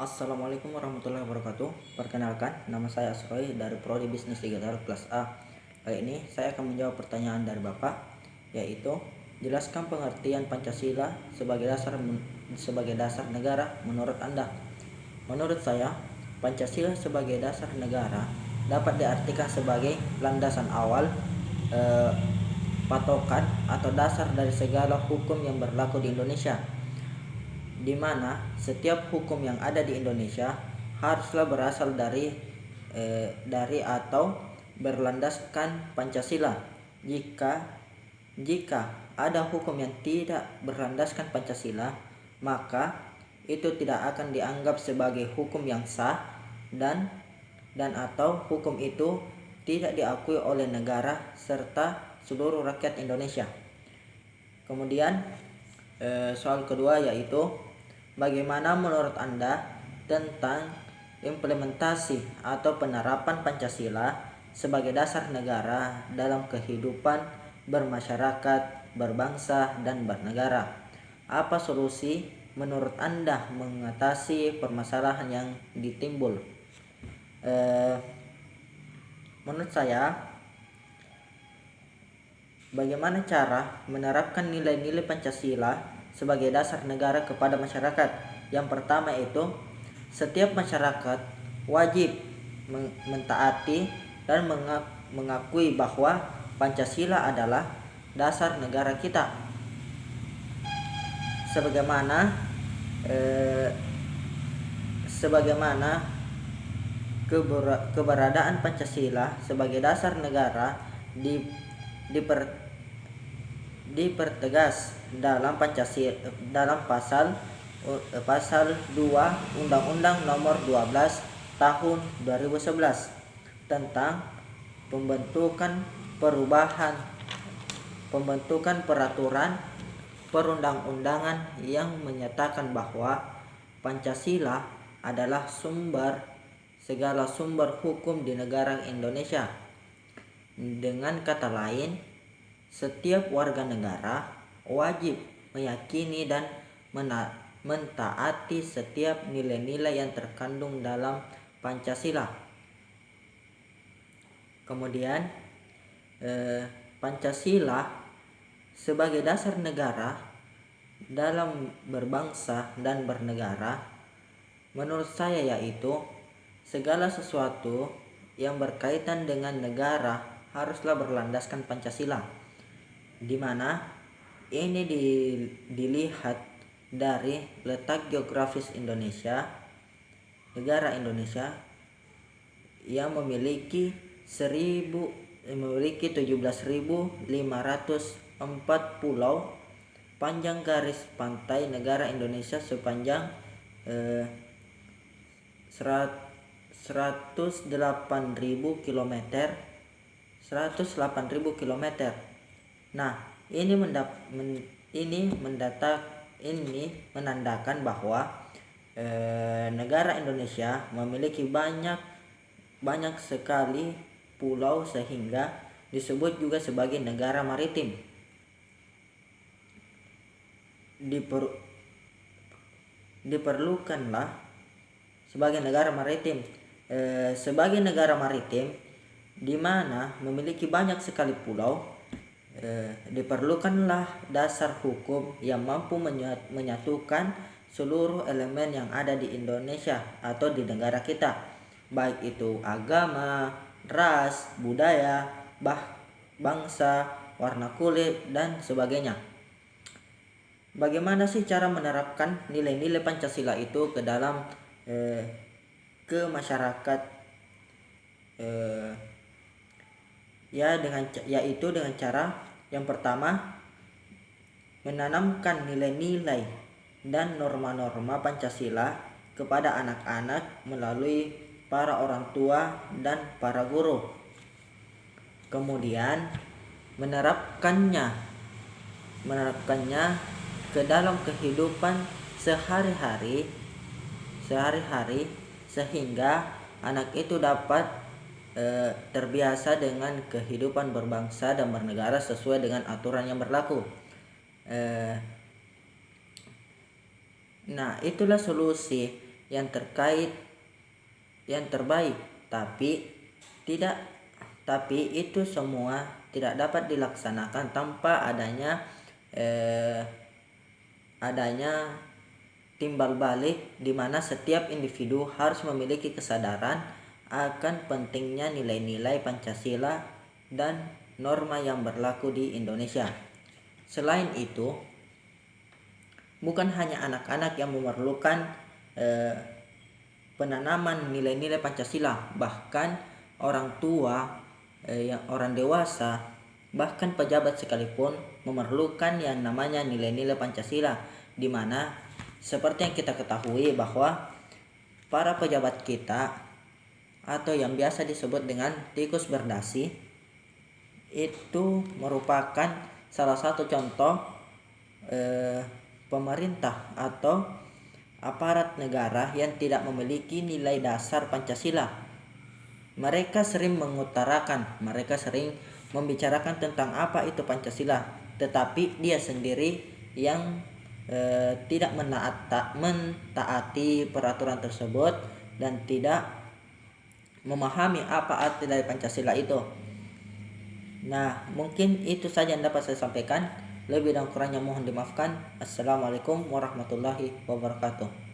Assalamualaikum warahmatullahi wabarakatuh. Perkenalkan, nama saya Asroy dari Prodi Bisnis Digital Kelas A. Kali ini saya akan menjawab pertanyaan dari Bapak, yaitu jelaskan pengertian Pancasila sebagai dasar negara menurut Anda. Menurut saya, Pancasila sebagai dasar negara dapat diartikan sebagai landasan awal, patokan atau dasar dari segala hukum yang berlaku di Indonesia, di mana setiap hukum yang ada di Indonesia haruslah berasal dari atau berlandaskan Pancasila. Jika ada hukum yang tidak berlandaskan Pancasila, maka itu tidak akan dianggap sebagai hukum yang sah dan atau hukum itu tidak diakui oleh negara serta seluruh rakyat Indonesia. Kemudian soal kedua yaitu bagaimana menurut Anda tentang implementasi atau penerapan Pancasila sebagai dasar negara dalam kehidupan bermasyarakat, berbangsa, dan bernegara? Apa solusi menurut Anda mengatasi permasalahan yang ditimbul? Menurut saya, bagaimana cara menerapkan nilai-nilai Pancasila sebagai dasar negara kepada masyarakat? Yang pertama itu, setiap masyarakat wajib mentaati dan mengakui bahwa Pancasila adalah dasar negara kita. Sebagaimana keberadaan Pancasila sebagai dasar negara dipertegas dalam pasal 2 Undang-Undang Nomor 12 Tahun 2011 tentang pembentukan peraturan perundang-undangan yang menyatakan bahwa Pancasila adalah segala sumber hukum di negara Indonesia. Dengan kata lain, setiap warga negara wajib meyakini dan mentaati setiap nilai-nilai yang terkandung dalam Pancasila. Kemudian Pancasila sebagai dasar negara dalam berbangsa dan bernegara, menurut saya yaitu segala sesuatu yang berkaitan dengan negara haruslah berlandaskan Pancasila, di mana ini dilihat dari letak geografis Indonesia, negara Indonesia yang memiliki 17.504 pulau, panjang garis pantai negara Indonesia sepanjang 108.000 km. Nah, ini menandakan bahwa negara Indonesia memiliki banyak sekali pulau sehingga disebut juga sebagai negara maritim. Diperlukanlah sebagai negara maritim di mana memiliki banyak sekali pulau, diperlukanlah dasar hukum yang mampu menyatukan seluruh elemen yang ada di Indonesia atau di negara kita, baik itu agama, ras, budaya, bangsa, warna kulit, dan sebagainya. Bagaimana sih cara menerapkan nilai-nilai Pancasila itu ke dalam ke masyarakat? Yaitu dengan cara yang pertama, menanamkan nilai-nilai dan norma-norma Pancasila kepada anak-anak melalui para orang tua dan para guru. Kemudian menerapkannya ke dalam kehidupan sehari-hari sehingga anak itu dapat terbiasa dengan kehidupan berbangsa dan bernegara sesuai dengan aturan yang berlaku. Nah, itulah solusi yang terbaik, tapi itu semua tidak dapat dilaksanakan tanpa adanya timbal balik, di mana setiap individu harus memiliki kesadaran akan pentingnya nilai-nilai Pancasila dan norma yang berlaku di Indonesia. Selain itu, bukan hanya anak-anak yang memerlukan penanaman nilai-nilai Pancasila, bahkan orang tua, orang dewasa, bahkan pejabat sekalipun memerlukan yang namanya nilai-nilai Pancasila, di mana seperti yang kita ketahui bahwa para pejabat kita atau yang biasa disebut dengan tikus berdasi itu merupakan salah satu contoh pemerintah atau aparat negara yang tidak memiliki nilai dasar Pancasila. Mereka sering membicarakan tentang apa itu Pancasila, tetapi dia sendiri yang tidak mentaati peraturan tersebut dan tidak memahami apa arti dari Pancasila itu. Nah, mungkin itu saja yang dapat saya sampaikan. Lebih dan kurangnya mohon dimaafkan. Assalamualaikum warahmatullahi wabarakatuh.